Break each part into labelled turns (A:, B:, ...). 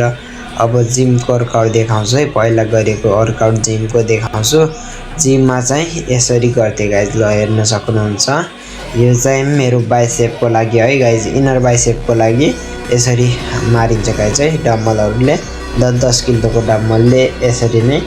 A: अब जिमको वर्कआउट देखाउँछु है। पहिला गरेको वर्कआउट जिमको देखाउँछु। जिममा चाहिँ यसरी गर्थे गाइज, ल हेर्न सक्नुहुन्छ। यो चाहिँ मेरो बाइसेपको लागि है गाइज, इनर बाइसेपको लागि यसरी मारिन्छ गाइज है। डम्बलहरूले 10 किलोको डम्बलले यसरी नै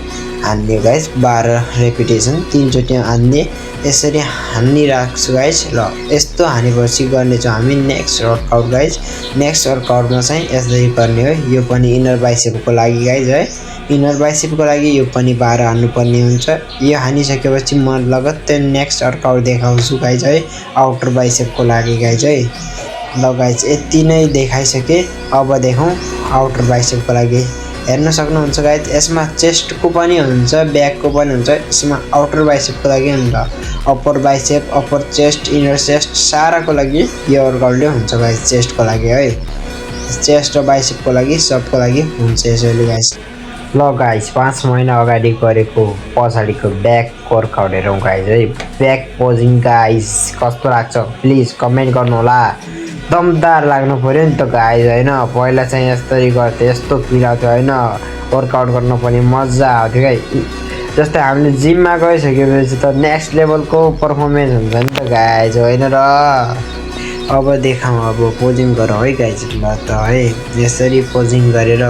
A: हान्ने गाइज। 12 रेपिटेसन 3 चोटि हान्ने, यसरी हानिराख्छु गाइज। ल यस्तो हानेपछि गर्नेछौँ हामी नेक्स्ट वर्कआउट गाइज। नेक्स्ट वर्कआउटमा चाहिँ यसरी गर्ने हो। यो पनि इनर बाइसेपको लागि गाइज है। इनर बाइसेपको लागि यो पनि 12 हान्नुपर्ने हुन्छ। यो हानिसकेपछि म लगत्तै नेक्स्ट वर्कआउट देखाउँछु गाइज है, आउटर बाइसेपको लागि गाइज है। ल गाइज यति नै देखाइसके। अब देखौँ आउटर बाइसेपको लागि। हेर्न सक्नुहुन्छ गाइज, यसमा चेस्टको पनि हुन्छ, ब्याकको पनि हुन्छ। यसमा आउटर बाइसेपको लागि हुन्छ। Upper bicep, upper chest, inner chest साराको लागि यो वर्कआउटले हुन्छ गाइज। चेस्टको लागि है, चेस्ट र बाइसेपको लागि सबको लागि हुन्छ यसैले गाइज। ल गाइज 5 महिना अगाडि गरेको पछाडिको ब्याक वर्कआउट हेरौँ गाइज है। ब्याक पोजिङ गाइज कस्तो लाग्छ प्लिज कमेन्ट गर्नु होला। दमदार लाग्नु पर्यो नि त गाइज होइन। पहिला चाहिँ यस्तरी गर्थ्यो, यस्तो फिल आउँथ्यो होइन। वर्कआउट गर्नु पनि मजा आउँथ्यो गाइ। जस्तै हामीले जिममा गइसकेपछि त नेक्स्ट लेभलको पर्फर्मेन्स हुन्छ नि त गाइज होइन र। अब देखाउँ, अब पोजिङ गरौँ है गाइज। ल त है यसरी पोजिङ गरेर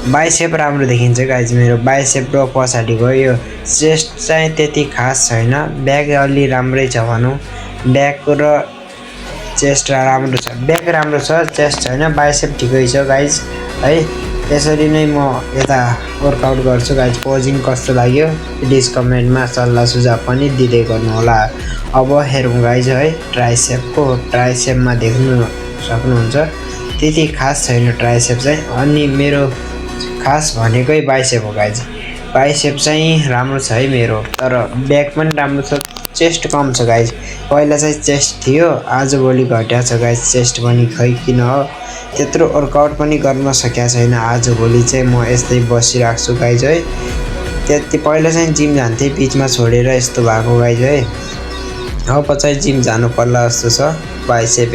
A: बाइसेप राम्रो देखिन्छ गाइज मेरो। बाइसेप र पछाडि गयो। चेस्ट चाहिँ त्यति खास छैन, ब्याक अलि राम्रै छ भनौँ। ब्याक र चेस्ट राम्रो छ, ब्याक राम्रो छ, चेस्ट छैन। बाइसेप ठिकै छ गाइज है। यसरी नै म यता वर्कआउट गर्छु गाइज। पोजिङ कस्तो लाग्यो प्लिज कमेन्टमा सल्लाह सुझाव पनि दिँदै गर्नु होला। अब हेरौँ गाइज है ट्राइसेपको। ट्राइसेपमा देख्नु सक्नुहुन्छ त्यति खास छैन ट्राइसेप चाहिँ। अनि मेरो खास भनेकै बाइसेप हो गाइज। बाइसेप चाहिँ राम्रो छ है मेरो, तर ब्याक पनि राम्रो छ, चेस्ट कम छ गाइज। पहिला चाहिँ चेस्ट थियो, आजभोलि घट्या छ गाइज चेस्ट पनि। खै किन हो, त्यत्रो वर्कआउट पनि गर्न सकेको छैन। आजभोलि चाहिँ म यस्तै बसिरहेको छु गाइज है। त्यति पहिला चाहिँ जिम जान्थेँ, बिचमा छोडेर यस्तो भएको गाइज है। अब चाहिँ जिम जानु पर्ला जस्तो छ। बाइसेप